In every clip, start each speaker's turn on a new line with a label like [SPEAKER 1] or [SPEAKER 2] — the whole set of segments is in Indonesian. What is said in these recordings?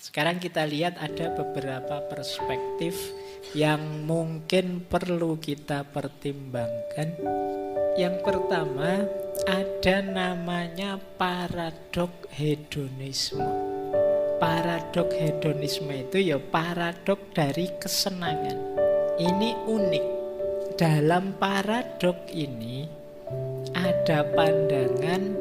[SPEAKER 1] Sekarang kita lihat ada beberapa perspektif yang mungkin perlu kita pertimbangkan. Yang pertama, ada namanya paradok hedonisme. Paradok hedonisme itu ya paradok dari kesenangan. Ini unik. Dalam paradok ini ada pandangan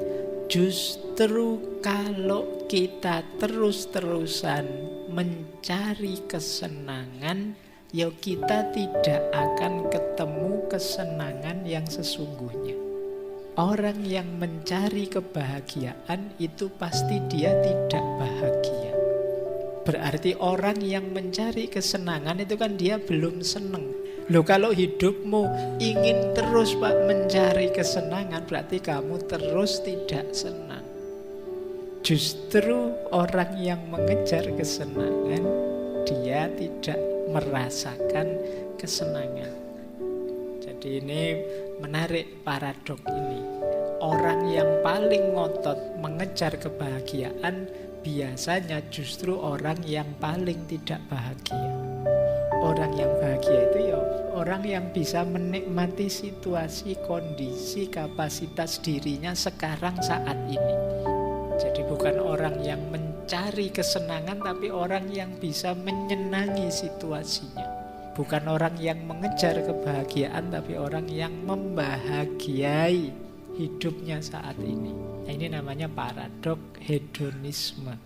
[SPEAKER 1] justru kalau kita terus-terusan mencari kesenangan, ya kita tidak akan ketemu kesenangan yang sesungguhnya. Orang yang mencari kebahagiaan itu pasti dia tidak bahagia. Berarti orang yang mencari kesenangan itu kan dia belum senang. Loh, kalau hidupmu ingin terus Pak mencari kesenangan, berarti kamu terus tidak senang. Justru orang yang mengejar kesenangan, dia tidak merasakan kesenangan. Jadi ini menarik paradok ini. Orang yang paling ngotot mengejar kebahagiaan biasanya justru orang yang paling tidak bahagia. Orang yang bahagia itu ya orang yang bisa menikmati situasi, kondisi, kapasitas dirinya sekarang saat ini. Jadi bukan orang yang mencari kesenangan, tapi orang yang bisa menyenangi situasinya. Bukan orang yang mengejar kebahagiaan, tapi orang yang membahagiai hidupnya saat ini. Nah, ini namanya paradok hedonisme.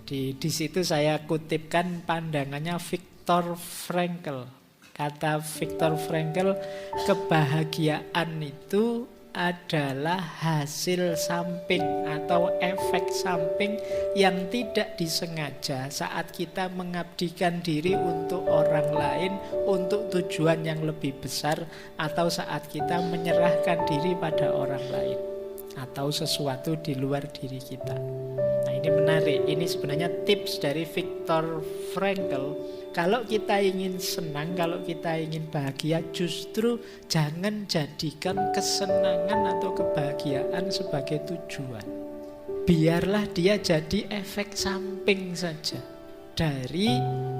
[SPEAKER 1] Di situ saya kutipkan pandangannya Viktor Frankl. Kata Viktor Frankl, kebahagiaan itu adalah hasil samping atau efek samping yang tidak disengaja saat kita mengabdikan diri untuk orang lain, untuk tujuan yang lebih besar, atau saat kita menyerahkan diri pada orang lain atau sesuatu di luar diri kita. Nah, ini menarik. Ini sebenarnya tips dari Viktor Frankl. Kalau kita ingin senang, kalau kita ingin bahagia, justru jangan jadikan kesenangan atau kebahagiaan sebagai tujuan. Biarlah dia jadi efek samping saja dari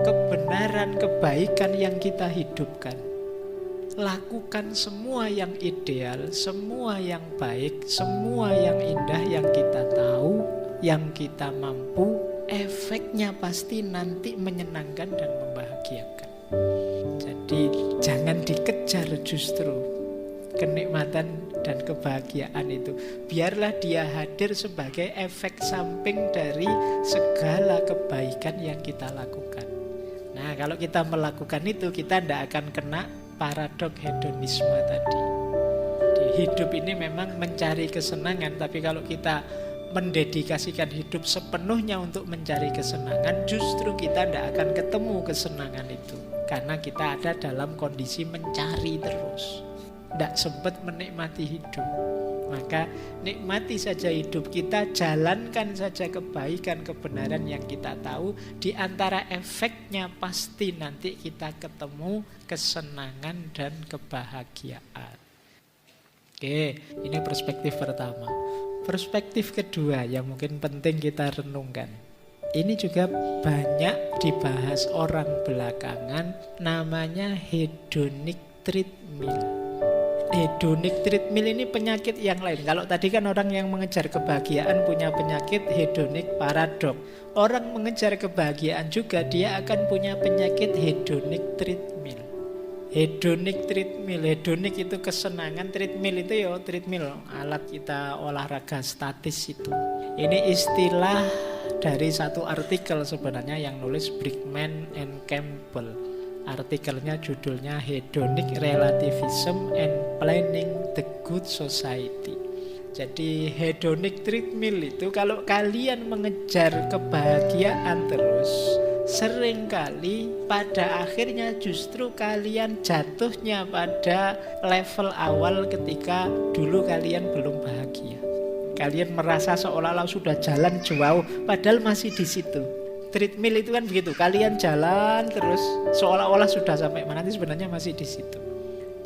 [SPEAKER 1] kebenaran kebaikan yang kita hidupkan. Lakukan semua yang ideal, semua yang baik, semua yang indah yang kita tahu, yang kita mampu. Efeknya pasti nanti menyenangkan dan membahagiakan. Jadi jangan dikejar justru kenikmatan dan kebahagiaan itu. Biarlah dia hadir sebagai efek samping dari segala kebaikan yang kita lakukan. Nah, kalau kita melakukan itu, kita tidak akan kena paradok hedonisme tadi. Di hidup ini memang mencari kesenangan, tapi kalau kita mendedikasikan hidup sepenuhnya untuk mencari kesenangan, justru kita tidak akan ketemu kesenangan itu. Karena kita ada dalam kondisi mencari terus, tidak sempat menikmati hidup. Maka nikmati saja hidup kita, jalankan saja kebaikan, kebenaran yang kita tahu. Di antara efeknya pasti nanti kita ketemu kesenangan dan kebahagiaan. Oke, ini perspektif pertama. Perspektif kedua yang mungkin penting kita renungkan. Ini juga banyak dibahas orang belakangan, namanya hedonic treadmill. Hedonic treadmill ini penyakit yang lain. Kalau tadi kan orang yang mengejar kebahagiaan punya penyakit hedonic paradok. Orang mengejar kebahagiaan juga dia akan punya penyakit hedonic treadmill. Hedonic treadmill, hedonic itu kesenangan, treadmill itu ya treadmill, alat kita olahraga statis itu. Ini istilah dari satu artikel sebenarnya yang nulis Brickman and Campbell. Artikelnya judulnya Hedonic Relativism and Planning the Good Society. Jadi hedonic treadmill itu kalau kalian mengejar kebahagiaan terus, seringkali pada akhirnya justru kalian jatuhnya pada level awal ketika dulu kalian belum bahagia. Kalian merasa seolah-olah sudah jalan jauh, padahal masih di situ. Treadmill itu kan begitu, kalian jalan terus seolah-olah sudah sampai mana, nanti sebenarnya masih di situ.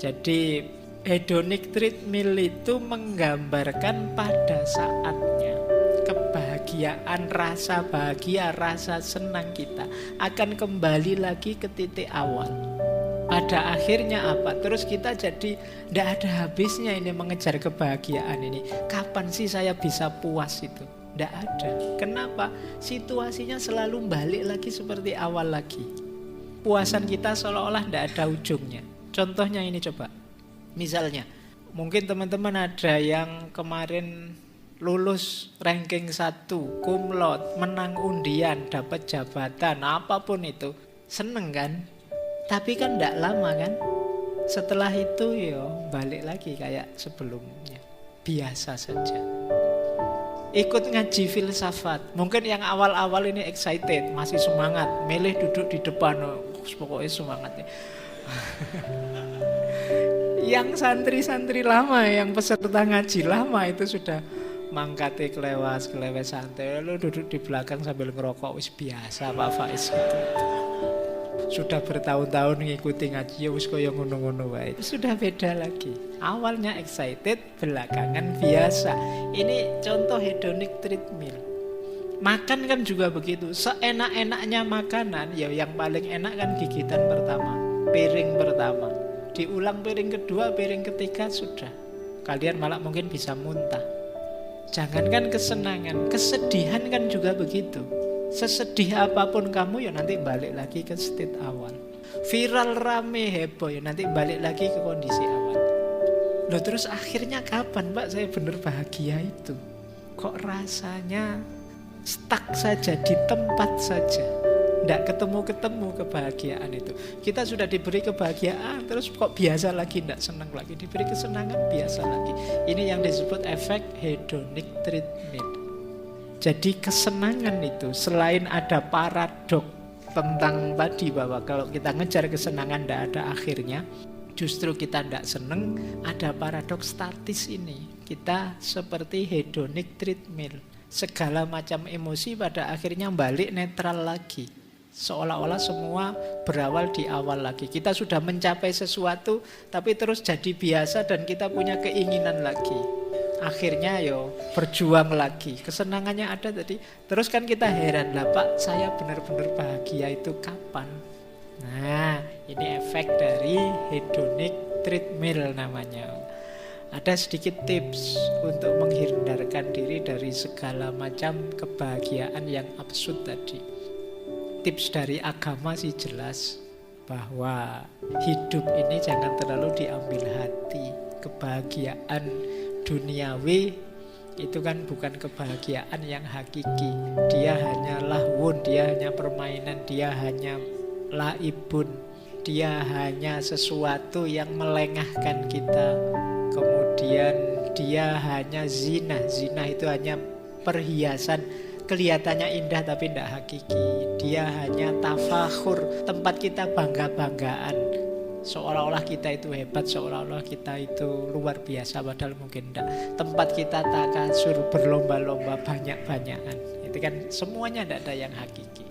[SPEAKER 1] Jadi hedonic treadmill itu menggambarkan pada saatnya kebahagiaan kebahagiaan, rasa bahagia, rasa senang kita akan kembali lagi ke titik awal. Pada akhirnya apa? Terus kita jadi tidak ada habisnya ini mengejar kebahagiaan ini. Kapan sih saya bisa puas itu? Tidak ada. Kenapa? Situasinya selalu balik lagi seperti awal lagi. Puasan kita seolah-olah tidak ada ujungnya. Contohnya ini coba. Misalnya, mungkin teman-teman ada yang kemarin lulus ranking 1, cum laude, menang undian, dapat jabatan, apapun itu. Seneng kan? Tapi kan tidak lama kan? Setelah itu balik lagi kayak sebelumnya. Biasa saja. Ikut ngaji filsafat. Mungkin yang awal-awal ini excited, masih semangat, milih duduk di depan, pokoknya semangat ya. Yang santri-santri lama, yang peserta ngaji lama itu sudah mangkate kelewes santai, lu duduk di belakang sambil ngerokok, wis biasa Pak Faiz gitu. Sudah bertahun-tahun ngikuti ngaji, wis koyo ngono-ngono wae. Sudah beda lagi. Awalnya excited, belakangan biasa. Ini contoh hedonic treadmill. Makan kan juga begitu. Seenak-enaknya makanan, yang paling enak kan gigitan pertama, piring pertama. Diulang piring kedua, piring ketiga sudah. Kalian malah mungkin bisa muntah. Jangankan kesenangan, kesedihan kan juga begitu. Sesedih apapun kamu nanti balik lagi ke state awal. Viral rame heboh nanti balik lagi ke kondisi awal. Loh terus akhirnya kapan Pak saya benar bahagia itu? Kok rasanya stuck saja di tempat saja. Tidak ketemu-ketemu kebahagiaan itu. Kita sudah diberi kebahagiaan, terus kok biasa lagi, tidak senang lagi. Diberi kesenangan, biasa lagi. Ini yang disebut efek hedonic treadmill. Jadi kesenangan itu, selain ada paradok tentang tadi bahwa kalau kita ngejar kesenangan tidak ada akhirnya, justru kita tidak senang, ada paradok statis ini. Kita seperti hedonic treadmill. Segala macam emosi pada akhirnya balik netral lagi. Seolah-olah semua berawal di awal lagi. Kita sudah mencapai sesuatu, tapi terus jadi biasa dan kita punya keinginan lagi. Akhirnya berjuang lagi. Kesenangannya ada tadi. Terus kan kita heran lah Pak, saya benar-benar bahagia itu kapan? Nah, ini efek dari hedonic treadmill namanya. Ada sedikit tips untuk menghindarkan diri dari segala macam kebahagiaan yang absurd tadi. Tips dari agama sih jelas bahwa hidup ini jangan terlalu diambil hati. Kebahagiaan duniawi itu kan bukan kebahagiaan yang hakiki. Dia hanya lahwun, dia hanya permainan, dia hanya laibun, dia hanya sesuatu yang melengahkan kita. Kemudian dia hanya zina. Zina itu hanya perhiasan, kelihatannya indah tapi tidak hakiki. Dia hanya tafakhur, tempat kita bangga-banggaan. Seolah-olah kita itu hebat, seolah-olah kita itu luar biasa, padahal mungkin tidak. Tempat kita takasur, berlomba-lomba, banyak-banyakan. Itu kan semuanya tidak ada yang hakiki.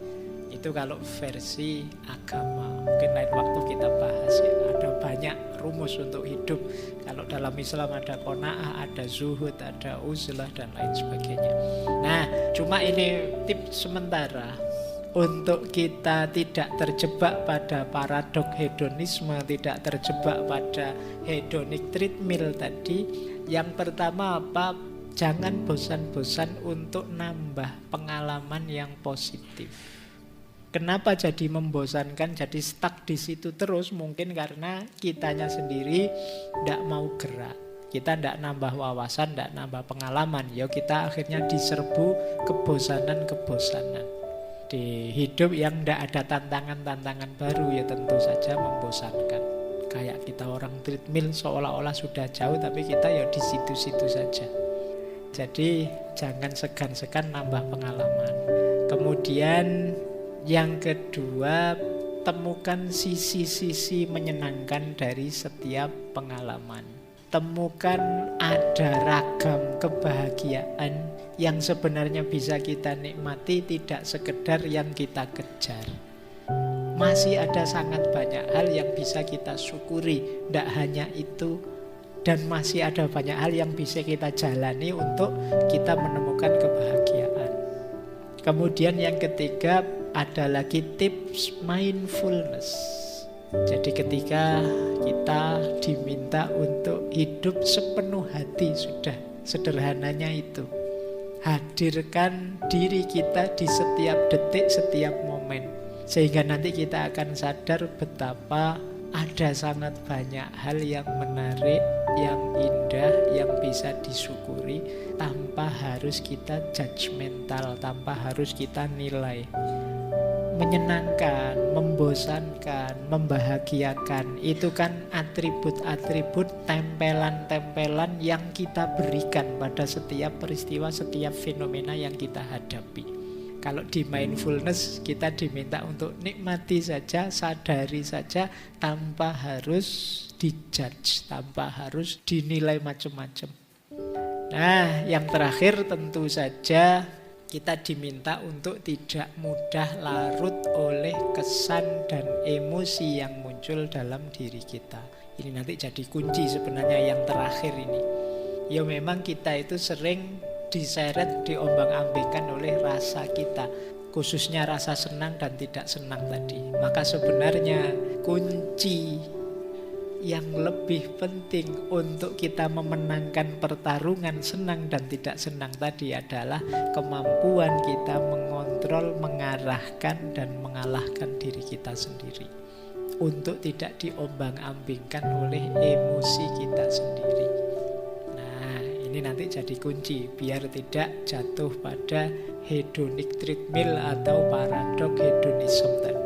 [SPEAKER 1] Itu kalau versi agama. Mungkin lain waktu kita bahas ya. Ada banyak rumus untuk hidup. Kalau dalam Islam ada qanaah, ada zuhud, ada uzlah dan lain sebagainya. Nah, cuma ini tips sementara untuk kita tidak terjebak pada paradok hedonisme, tidak terjebak pada hedonic treadmill tadi. Yang pertama apa? Jangan bosan-bosan untuk nambah pengalaman yang positif. Kenapa jadi membosankan, jadi stuck di situ terus? Mungkin karena kitanya sendiri tidak mau gerak. Kita tidak nambah wawasan, tidak nambah pengalaman. Kita akhirnya diserbu kebosanan-kebosanan. Di hidup yang tidak ada tantangan-tantangan baru tentu saja membosankan. Kayak kita orang treadmill seolah-olah sudah jauh, tapi kita di situ-situ saja. Jadi jangan segan-segan nambah pengalaman. Kemudian yang kedua, temukan sisi-sisi menyenangkan dari setiap pengalaman. Temukan ada ragam kebahagiaan yang sebenarnya bisa kita nikmati, tidak sekedar yang kita kejar. Masih ada sangat banyak hal yang bisa kita syukuri, tidak hanya itu. Dan masih ada banyak hal yang bisa kita jalani untuk kita menemukan kebahagiaan. Kemudian yang ketiga ada lagi tips mindfulness. Jadi ketika kita diminta untuk hidup sepenuh hati, sudah sederhananya itu. Hadirkan diri kita di setiap detik, setiap momen. Sehingga nanti kita akan sadar betapa ada sangat banyak hal yang menarik, yang indah, yang bisa disyukuri tanpa harus kita judgmental, tanpa harus kita nilai. Menyenangkan, membosankan, membahagiakan, itu kan atribut-atribut, tempelan-tempelan yang kita berikan pada setiap peristiwa, setiap fenomena yang kita hadapi. Kalau di mindfulness kita diminta untuk nikmati saja, sadari saja, tanpa harus dijudge, tanpa harus dinilai macam-macam. Nah, yang terakhir tentu saja kita diminta untuk tidak mudah larut oleh kesan dan emosi yang muncul dalam diri kita. Ini nanti jadi kunci sebenarnya yang terakhir ini. Ya memang kita itu sering diseret, diombang-ambingkan oleh rasa kita, khususnya rasa senang dan tidak senang tadi. Maka sebenarnya kunci yang lebih penting untuk kita memenangkan pertarungan senang dan tidak senang tadi adalah kemampuan kita mengontrol, mengarahkan dan mengalahkan diri kita sendiri, untuk tidak diombang-ambingkan oleh emosi kita sendiri. Ini nanti jadi kunci biar tidak jatuh pada hedonic treadmill atau paradok hedonisme tadi.